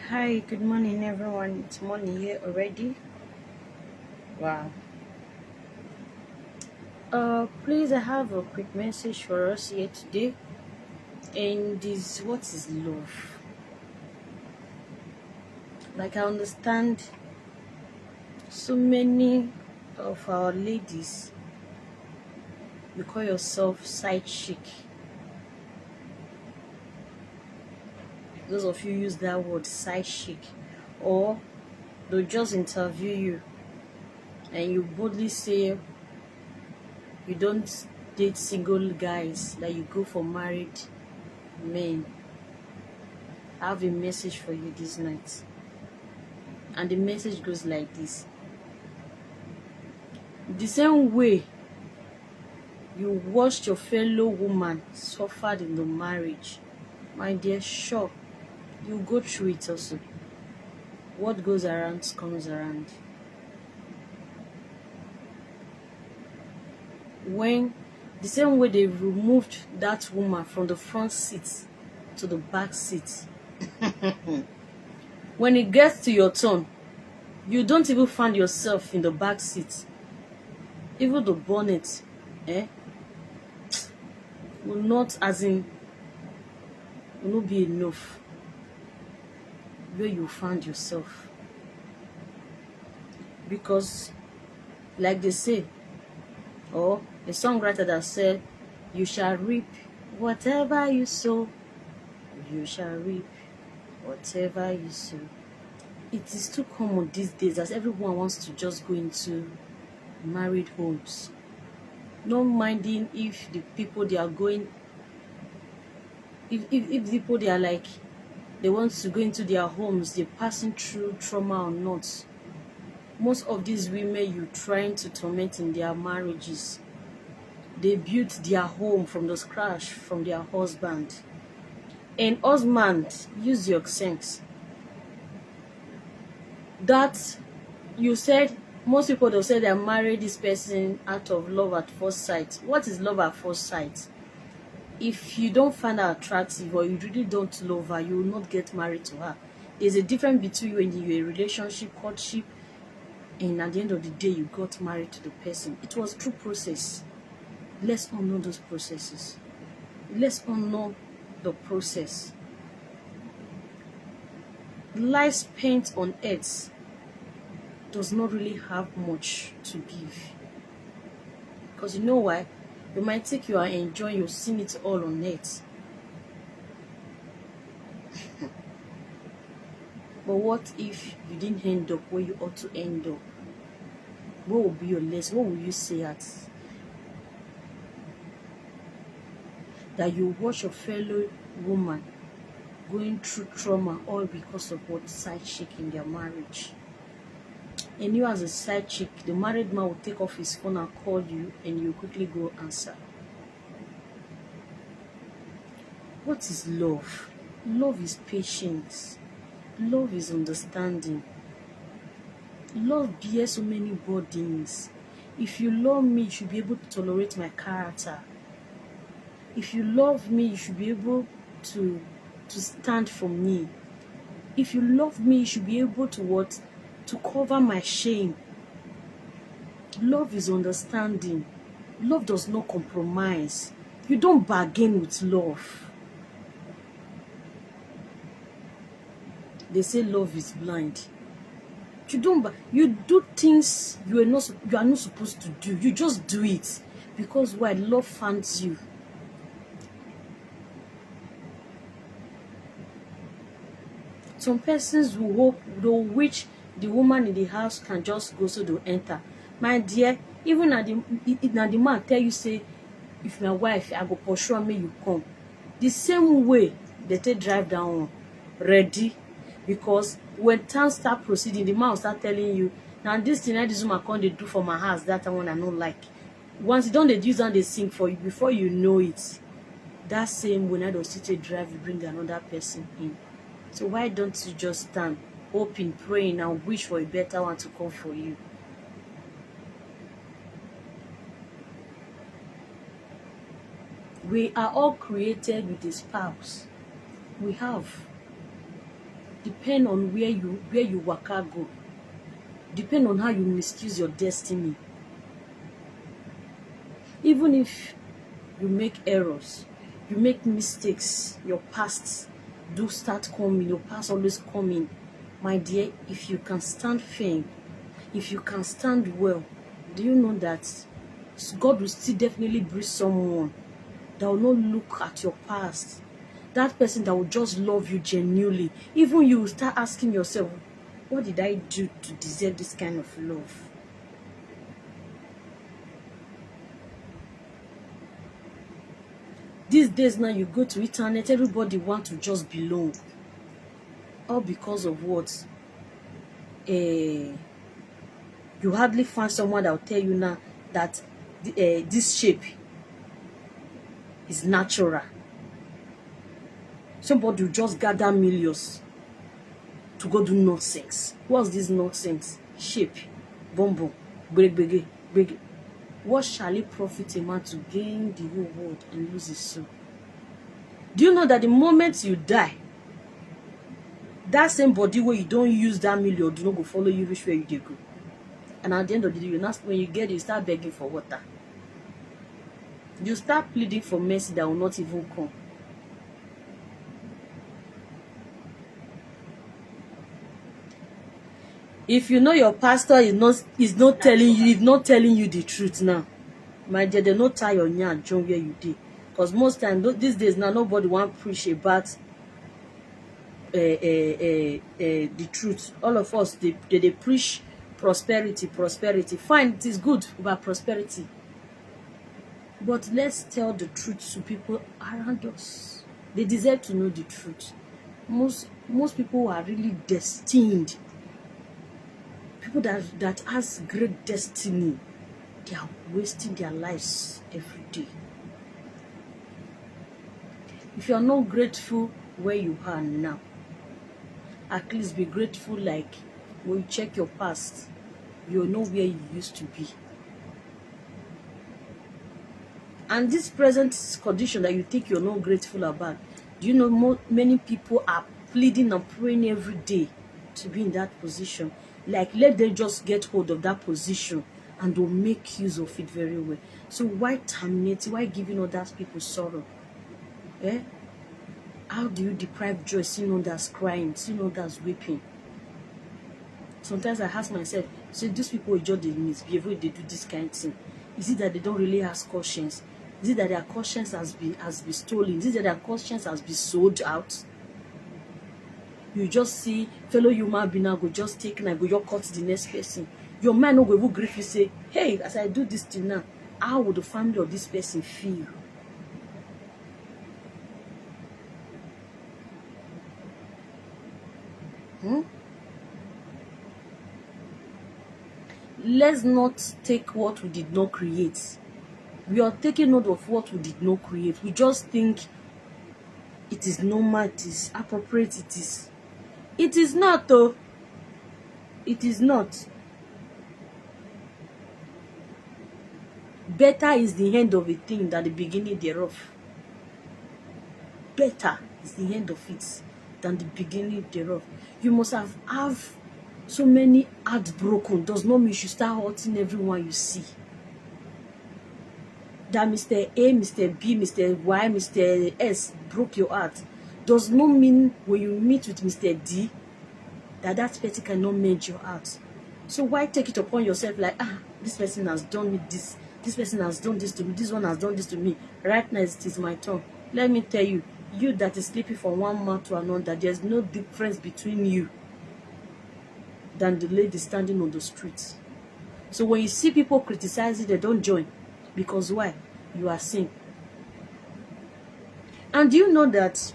Hi, good morning, everyone. It's morning here already. Wow. Please, I have a quick message for us here today. And this, what is love? Like, I understand so many of our ladies, you call yourself side chick. Those of you use that word side chick, or they'll just interview you and you boldly say you don't date single guys, that you go for married men. I have a message for you this night. And the message goes like this: the same way you watched your fellow woman suffered in the marriage, my dear, sure, you go through it also. What goes around comes around. When the same way they removed that woman from the front seat to the back seat, when it gets to your turn, you don't even find yourself in the back seat. Even the bonnet eh, will not, as in, will not be enough where you found yourself. Because, like they say, or a songwriter that said, you shall reap whatever you sow, you shall reap whatever you sow. It is too common these days as everyone wants to just go into married homes, not minding if the people they are going, if the people they are like, they want to go into their homes, they're passing through trauma or not. Most of these women you trying to torment in their marriages, they built their home from the scratch from their husband. And husband, use your sense. That you said, most people they'll say they married this person out of love at first sight. What is love at first sight? If you don't find her attractive or you really don't love her, you will not get married to her. There's a difference between when you're in a relationship, courtship, and at the end of the day you got married to the person. It was through process. Let's honor those processes. Let's honor the process. Life spent on earth does not really have much to give. Because you know why? You might think you are enjoying, you've seen it all on earth. But what if you didn't end up where you ought to end up? What will be your lesson? What will you say at that you watch your fellow woman going through trauma all because of what side chick in their marriage? And you as a side chick, the married man will take off his phone and call you and you quickly go answer. What is love? Love is patience. Love is understanding. Love bears so many burdens. If you love me, you should be able to tolerate my character. If you love me, you should be able to stand for me. If you love me, you should be able to what? To cover my shame. Love is understanding. Love does not compromise. You don't bargain with love. They say love is blind. You do things you are not supposed to do. You just do it because why? Love finds you. Some persons will hope, they'll wish the woman in the house can just go so they'll enter. My dear, even at the man tell you say, if my wife I go pursue me, you come. The same way they take drive down ready, because when time start proceeding, the man will start telling you, now this thing this woman come they do for my house, that one I don't like. Once you don't they use and they sing for you, before you know it, that same when I don't sit a drive, you bring another person in. So why don't you just stand, hoping, praying, and wish for a better one to come for you? We are all created with a spouse. We have. depend on where you waka go, depend on how you misuse your destiny. Even if you make errors, you make mistakes, your past do start coming, your past always coming. My dear, if you can stand firm, if you can stand well, do you know that God will still definitely bring someone that will not look at your past, that person that will just love you genuinely. Even you will start asking yourself, what did I do to deserve this kind of love? These days now, you go to internet, everybody want to just belong. All because of what? You hardly find someone that will tell you now that this shape is natural. Somebody will just gather millions to go do nonsense. What's this nonsense? Shape, bumbo, bege. What shall it profit a man to gain the whole world and lose his soul? Do you know that the moment you die, that same body where you don't use that million do not go follow you reach where you dey go? And at the end of the day, when you get it, you start begging for water. You start pleading for mercy that will not even come. If you know your pastor is not telling you the truth now, my dear, they not tie your yarn join where you did. Because most times these days now, nobody want preach about the truth. All of us they preach prosperity. Fine, it is good about prosperity, but let's tell the truth to people around us. They deserve to know the truth. Most people are really destined. People that has great destiny, they are wasting their lives every day. If you are not grateful where you are now, at least be grateful. Like when you check your past, you know where you used to be. And this present condition that you think you're not grateful about, do you know many people are pleading and praying every day to be in that position? Like, let them just get hold of that position and they'll make use of it very well. So why terminate? Why giving others people sorrow? Eh? How do you deprive joy seeing others crying, seeing others weeping? Sometimes I ask myself, so these people will just misbehave when they do this kind of thing. Is it that they don't really ask conscience? Is it that their conscience has been stolen? Is it that their conscience has been sold out? You just see fellow human being go just take and go just cut the next person. Your mind no go even grief you say, hey, as I do this thing now, how would the family of this person feel? Let's not take what we did not create. We are taking note of what we did not create. We just think it is normal, it is appropriate, it is. It is not, though. It is not. Better is the end of a thing than the beginning thereof. Better is the end of it than the beginning thereof. You must have so many hearts broken. Does not mean you should start hurting everyone you see. That Mr. A, Mr. B, Mr. Y, Mr. S broke your heart does not mean when you meet with Mr. D that person cannot mend your heart. So why take it upon yourself like, this person has done me this person has done this to me, this one has done this to me, right now it is my turn. Let me tell you, you that is sleeping from one man to another, there's no difference between you than the lady standing on the street. So when you see people criticizing, they don't join. Because why? You are sin. And do you know that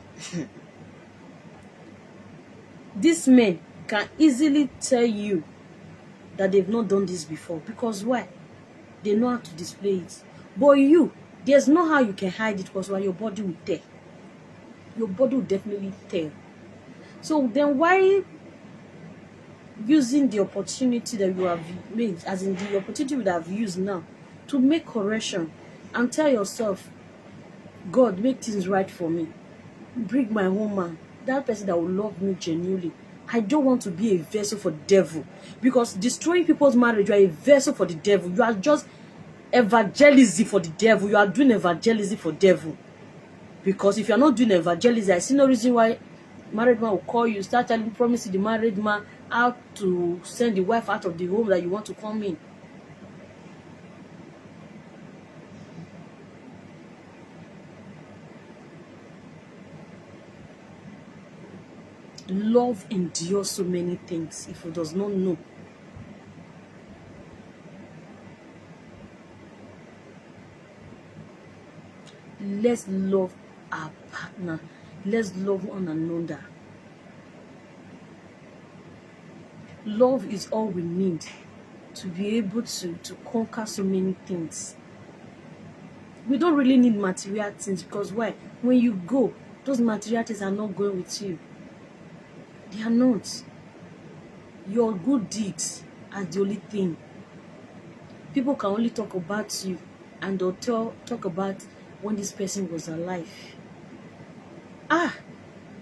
these men can easily tell you that they've not done this before? Because why? They know how to display it. But you, there's no how you can hide it, because your body will tell. Your body will definitely tell. So then why using the opportunity that you have made, as in the opportunity that I've used now, to make correction and tell yourself, God, make things right for me. Bring my woman. that person that will love me genuinely. I don't want to be a vessel for the devil, because destroying people's marriage, you are a vessel for the devil. You are just evangelism for the devil. You are doing evangelism for devil. Because if you are not doing evangelism, I see no reason why married man will call you, start telling, promising the married man how to send the wife out of the home that you want to come in. Love endures so many things if you does not know. Let's love our partner. Let's love one another. Love is all we need to be able to conquer so many things. We don't really need material things, because why? When you go, those material things are not going with you. They are not. Your good deeds are the only thing. People can only talk about you, and they'll talk about when this person was alive.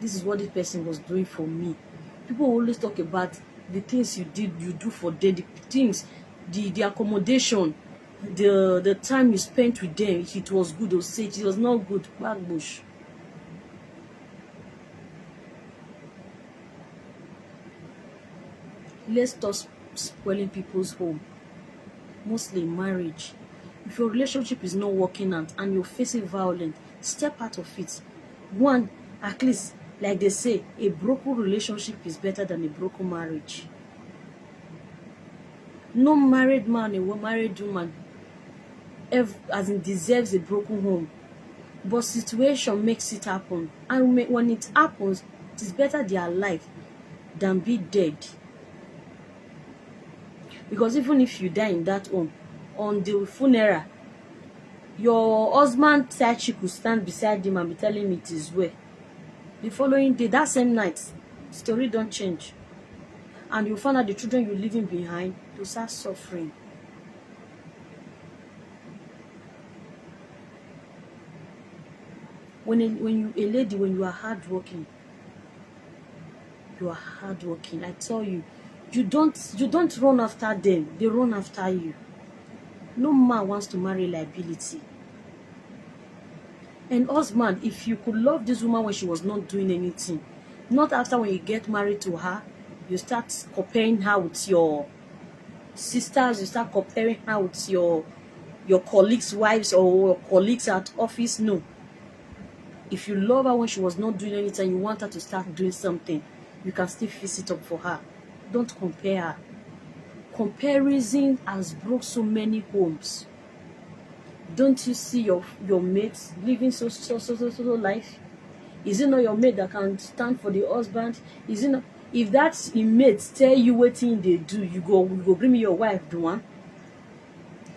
This is what this person was doing for me. People always talk about the things you do for them, the things, the accommodation, the time you spent with them. If it was good, they'll say it was not good. Backbush. Let's stop spoiling people's home, mostly marriage. If your relationship is not working out and you're facing violence, step out of it. One, at least, like they say, a broken relationship is better than a broken marriage. No married man or married woman as in deserves a broken home. But situation makes it happen. And when it happens, it is better they are alive than be dead. Because even if you die in that home, on the funeral, your husband side chick will stand beside him and be telling him it is well. The following day, that same night, story don't change. And you find out the children you're leaving behind, you start suffering. When you are hardworking, I tell you, you don't run after them, they run after you. No man wants to marry liability. And husband, if you could love this woman when she was not doing anything, not after when you get married to her, you start comparing her with your sisters, you start comparing her with your colleagues' wives or your colleagues at office. No. If you love her when she was not doing anything, you want her to start doing something, you can still fix it up for her. Don't compare her. Comparison has broke so many homes. Don't you see your mates living so life? Is it not your mate that can stand for the husband? Is it not? If that mate tell you what thing they do, you go bring me your wife, do one?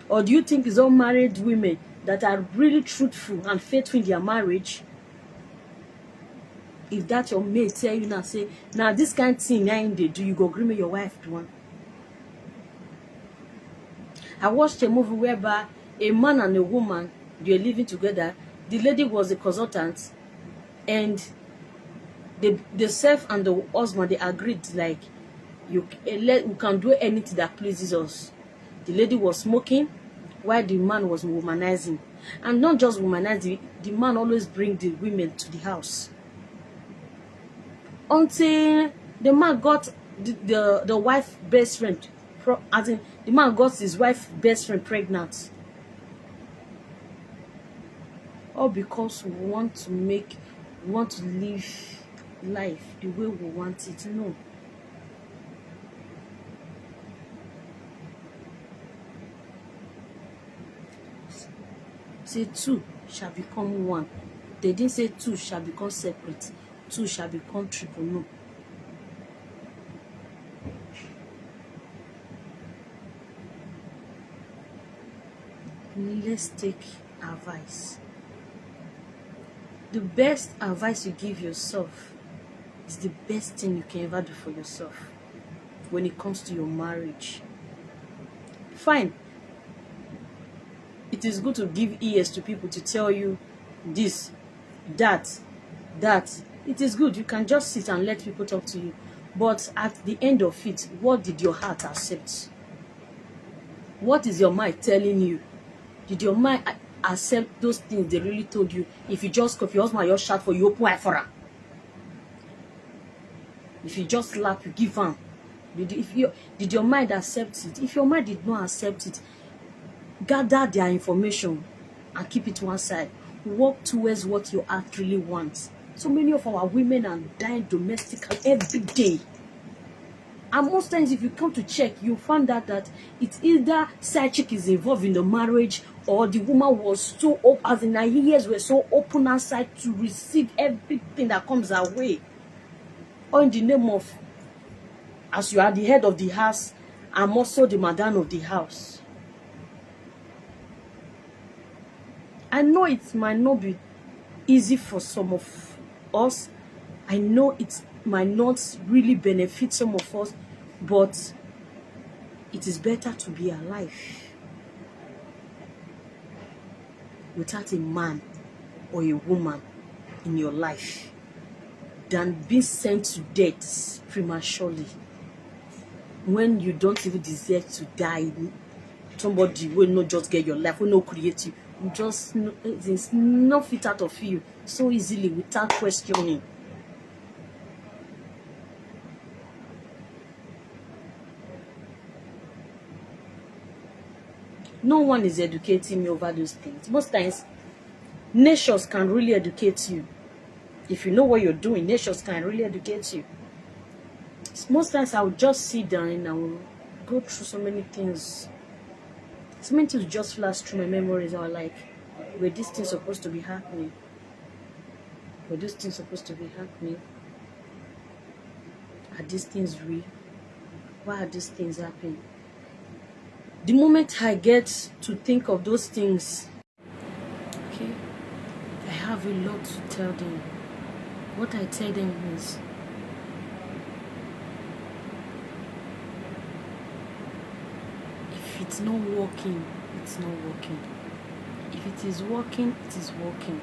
Or do you think it's all married women that are really truthful and faithful in their marriage? If that your mate tell you now, say, now this kind of thing they do, you go bring me your wife, do one? I watched a movie whereby a man and a woman, they're living together. The lady was a consultant, and the self and the husband, they agreed, like, we can do anything that pleases us. The lady was smoking while the man was womanizing. And not just womanizing, the man always bring the women to the house. Until the man got the wife best friend, as in the man got his wife best friend pregnant. All because we want to live life the way we want it. No. Say two shall become one. They didn't say two shall become separate. Two shall become triple. No. Let's take advice. The best advice you give yourself is the best thing you can ever do for yourself when it comes to your marriage. Fine. It is good to give ears to people to tell you this, that, It is good. You can just sit and let people talk to you. But at the end of it, what did your heart accept? What is your mind telling you? Did your mind accept those things they really told you? If you your husband just shout for you, open eye for her. If you just laugh, you give am. Did your mind accept it? If your mind did not accept it, gather their information and keep it one side. Work towards what your heart really wants. So many of our women are dying domestically every day. And most times, if you come to check, you find out that it's either side chick is involved in the marriage, or the woman was so open, as in her ears were so open outside to receive everything that comes her way. Or in the name of, as you are the head of the house, I'm also the madam of the house. I know it might not be easy for some of us. I know it might not really benefit some of us, but it is better to be alive without a man or a woman in your life than being sent to death prematurely when you don't even deserve to die. Somebody will not just get your life, will not create you. Just it's not fit out of you so easily without questioning. No one is educating me over those things. Most times, natures can really educate you. If you know what you're doing, natures can really educate you. Most times, I would just sit down and I will go through so many things. So many things just flash through my memories. I was like, were these things supposed to be happening? Were these things supposed to be happening? Are these things real? Why are these things happening? The moment I get to think of those things, okay, I have a lot to tell them. What I tell them is, if it's not working, it's not working. If it is working, it is working.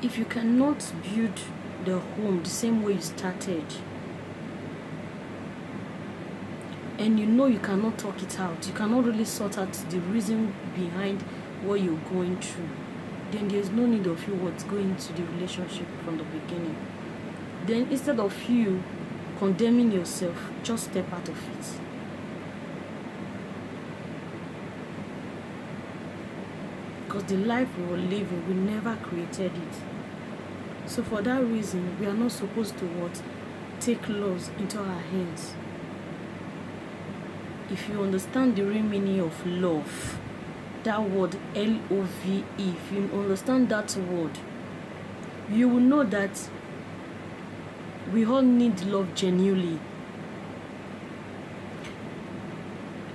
If you cannot build the home the same way you started, and you know you cannot talk it out, you cannot really sort out the reason behind what you're going through, then there's no need of you going into the relationship from the beginning. Then instead of you condemning yourself, just step out of it. Because the life we were living, we never created it. So for that reason, we are not supposed to take laws into our hands. If you understand the real meaning of love, that word L-O-V-E, if you understand that word, you will know that we all need love genuinely.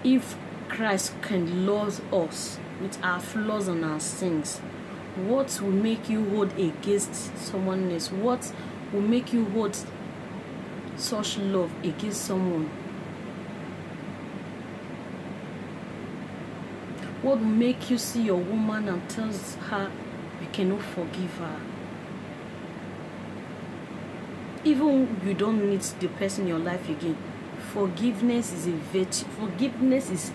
If Christ can love us with our flaws and our sins, what will make you hold against someone else? What will make you hold such love against someone? What will make you see your woman and tells her you cannot forgive her? Even you don't need the person in your life again. Forgiveness is a virtue. Forgiveness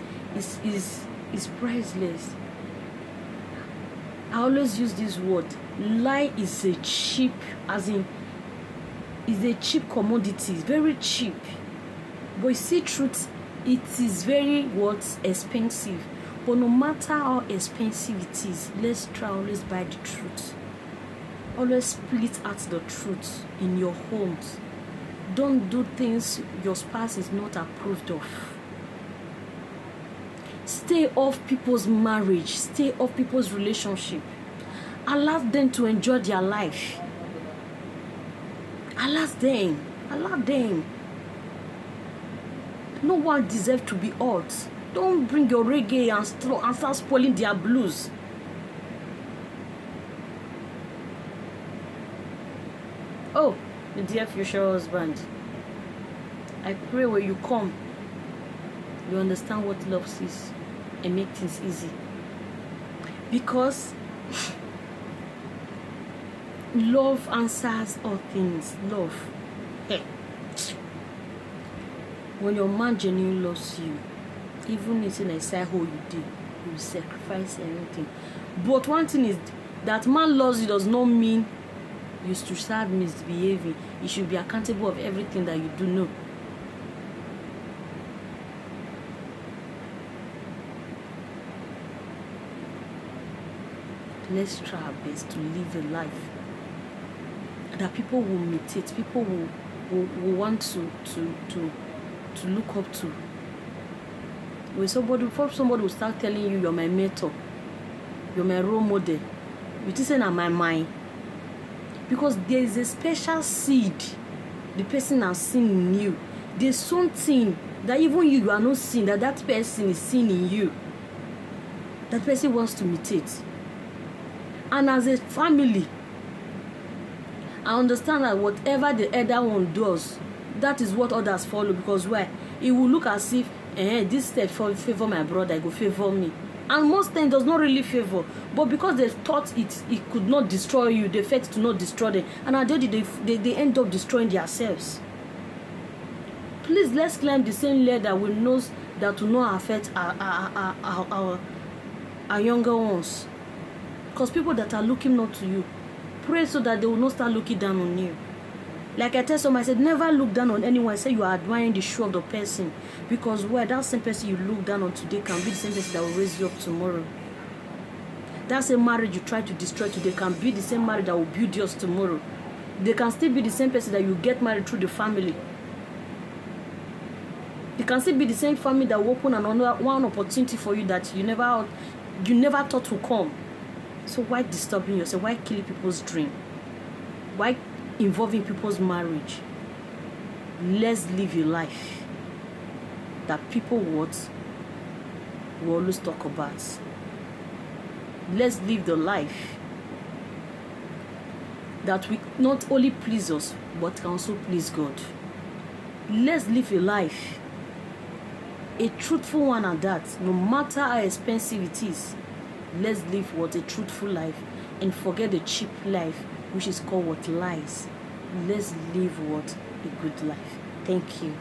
is priceless. I always use this word. Lie is a cheap, is a cheap commodity. It's very cheap. But you see, truth, it is very expensive. But no matter how expensive it is, let's try always buy the truth. Always split out the truth in your homes. Don't do things your spouse is not approved of. Stay off people's marriage. Stay off people's relationship. Allow them to enjoy their life. Allow them. Allow them. No one deserves to be hurt. Don't bring your reggae and start spoiling their blues. Oh, my dear future husband, I pray when you come, you understand what love is and make things easy. Because Love answers all things. Love. Hey. When your man genuinely loves you, even if in a side hole you do, you will sacrifice everything. But one thing is that man loves you does not mean you should start misbehaving. You should be accountable of everything that you do know. Let's try our best to live a life that people will imitate, people will want to look up to. When somebody will start telling you, you're my mentor, you're my role model, you just say, my mind. Because there is a special seed the person has seen in you. There's something that even you are not seeing, that person is seeing in you. That person wants to imitate. And as a family, I understand that whatever the elder one does, that is what others follow. Because why? It will look as if this step favor my brother, it will favor me. And most times does not really favor. But because they thought it could not destroy you, they felt to not destroy them. And at the end they end up destroying themselves. Please, let's climb the same ladder we know that will not affect our younger ones. Because people that are looking up to you, pray so that they will not start looking down on you. Like I tell someone, I said, never look down on anyone. I say you are admiring the shoe of the person. Because that same person you look down on today can be the same person that will raise you up tomorrow. That same marriage you try to destroy today can be the same marriage that will build yours tomorrow. They can still be the same person that you get married through the family. They can still be the same family that will open one opportunity for you that you never thought would come. So why disturbing yourself? Why killing people's dream? Why involving people's marriage? Let's live a life that people will always talk about. Let's live the life that we not only please us, but can also please God. Let's live a life, a truthful one at that, no matter how expensive it is. Let's live a truthful life and forget the cheap life, which is called lies. Let's live a good life. Thank you.